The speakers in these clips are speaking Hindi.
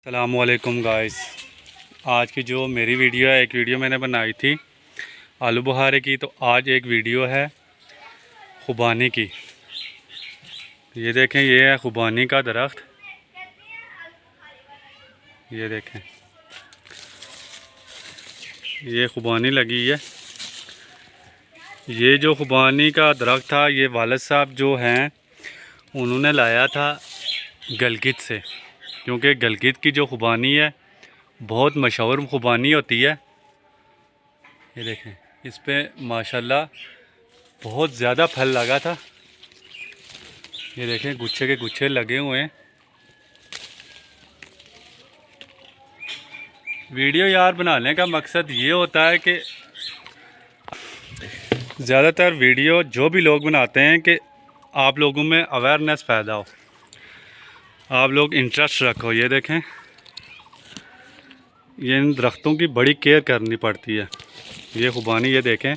अस्सलामुअलैकुम गाइस। आज की जो मेरी वीडियो है, एक वीडियो मैंने बनाई थी आलू बुखारे की, तो आज एक वीडियो है खुबानी की। ये देखें, ये है खुबानी का दरख्त। ये देखें, ये खुबानी लगी है। ये जो खुबानी का दरख्त था, ये वालिद साहब जो हैं उन्होंने लाया था गिलगित से, क्योंकि गिलगित की जो खुबानी है बहुत मशहूर खुबानी होती है। ये देखें, इस पे माशाल्लाह बहुत ज़्यादा फल लगा था। ये देखें, गुच्छे के गुच्छे लगे हुए हैं। वीडियो यार बनाने का मकसद ये होता है कि ज़्यादातर वीडियो जो भी लोग बनाते हैं कि आप लोगों में अवेयरनेस पैदा हो, आप लोग इंटरेस्ट रखो। ये देखें, ये इन दरख्तों की बड़ी केयर करनी पड़ती है। ये खुबानी, ये देखें,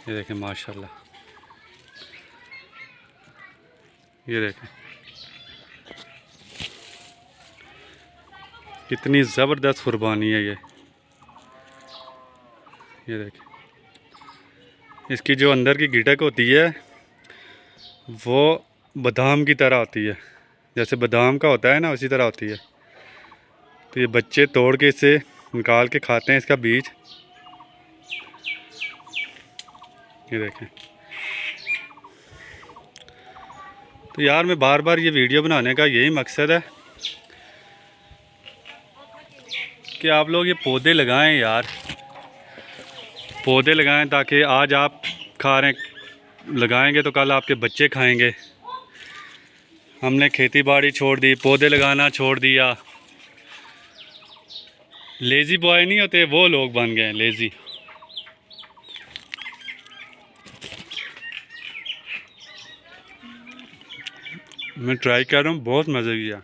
ये देखें माशाल्लाह। ये देखें कितनी ज़बरदस्त कुर्बानी है ये देखें, इसकी जो अंदर की गिटक होती है वो बादाम की तरह होती है, जैसे बादाम का होता है ना, उसी तरह होती है। तो ये बच्चे तोड़ के इसे निकाल के खाते हैं, इसका बीज। ये देखें। तो यार मैं बार बार ये वीडियो बनाने का यही मकसद है कि आप लोग ये पौधे लगाएं यार, पौधे लगाएं, ताकि आज आप खा रहे लगाएंगे तो कल आपके बच्चे खाएंगे। हमने खेती बाड़ी छोड़ दी, पौधे लगाना छोड़ दिया। लेज़ी बॉय नहीं होते, वो लोग बन गए हैं लेज़ी। मैं ट्राई कर रहा हूँ, बहुत मज़े किया।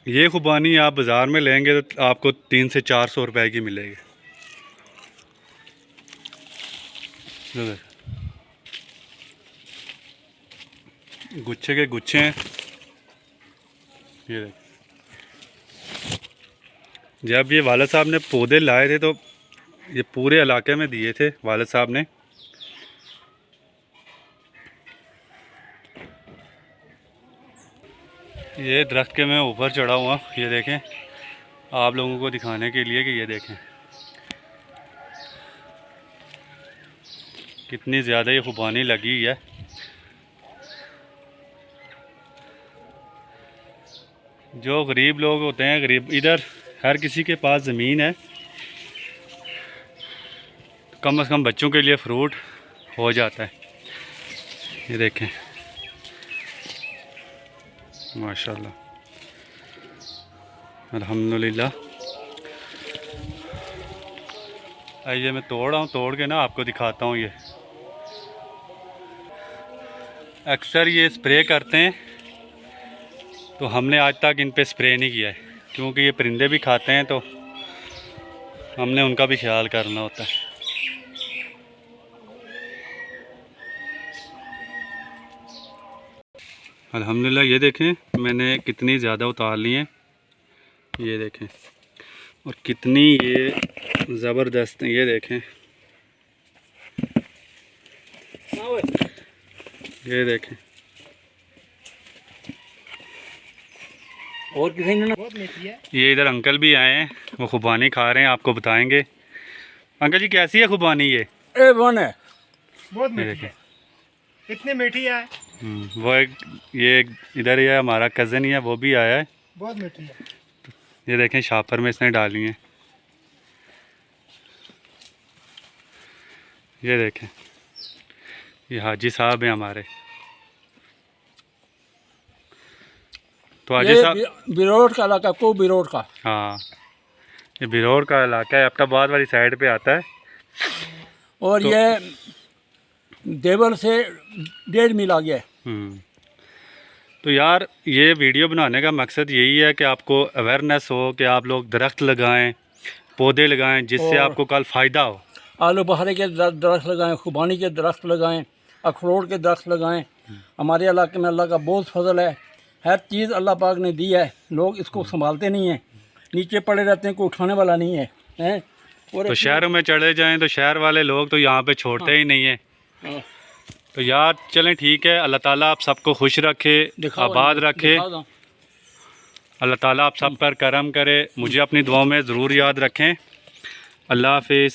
ये खुबानी आप बाज़ार में लेंगे तो आपको 300 से 400 रुपए की मिलेगी। गुच्छे के गुच्छे हैं। ये देख, जब ये वालिद साहब ने पौधे लाए थे तो ये पूरे इलाके में दिए थे वालिद साहब ने। ये दरख्त के मैं ऊपर चढ़ा हुआ, ये देखें, आप लोगों को दिखाने के लिए कि ये देखें कितनी ज़्यादा ये खुबानी लगी है। जो गरीब लोग होते हैं, गरीब, इधर हर किसी के पास ज़मीन है, कम से कम बच्चों के लिए फ्रूट हो जाता है। ये देखें माशाल्लाह, अल्हम्दुलिल्लाह। आइए मैं तोड़ के ना आपको दिखाता हूँ। ये अक्सर ये स्प्रे करते हैं, तो हमने आज तक इन पे स्प्रे नहीं किया है, क्योंकि ये परिंदे भी खाते हैं, तो हमने उनका भी ख्याल करना होता है। अल्हम्दुलिल्लाह। ये देखें मैंने कितनी ज़्यादा उतार ली हैं, ये देखें, और कितनी ये ज़बरदस्त। ये देखें, ये देखें, और किसी ने बहुत मीठी है। ये इधर अंकल भी आए हैं, वो खुबानी खा रहे हैं, आपको बताएंगे। अंकल जी कैसी है खुबानी? ये वन है, बहुत ये मीठी है। इतनी मीठी है। वो ये इधर ही है, हमारा कज़न ही है, वो भी आया है। बहुत मीठी है। ये देखें शापर में इसने डाली हैं। ये देखें, ये हाजी साहब हैं हमारे। तो हाजी साहब, बिरोड का इलाका, को बिरोड का। हाँ, ये बिरौर का इलाका है, अब्टाबाद वाली साइड पे आता है। और तो, ये देवल से 1.5 मील आ गया है। तो यार ये वीडियो बनाने का मकसद यही है कि आपको अवेयरनेस हो, कि आप लोग दरख्त लगाएं, पौधे लगाएं, जिससे आपको कल फ़ायदा हो। आलू बहारे के दरख्त लगाएं, खुबानी के दरख्त लगाएं, अखरोट के दरख्त लगाएं। हमारे इलाके में अल्लाह का बहुत फजल है, हर चीज़ अल्लाह पाक ने दी है, लोग इसको संभालते नहीं हैं, नीचे पड़े रहते हैं, कोई उठाने वाला नहीं है, हैं। और तो शहरों में चले जाएं तो शहर वाले लोग तो यहाँ पे छोड़ते ही नहीं हैं। हाँ, तो यार चलें ठीक है, अल्लाह ताला आप सबको खुश रखे, दिखाओ आबाद इनको, रखे, दिखाओ। अल्लाह ताला आप सब पर करम करे। मुझे अपनी दुआओं में ज़रूर याद रखें। अल्लाह हाफिज़।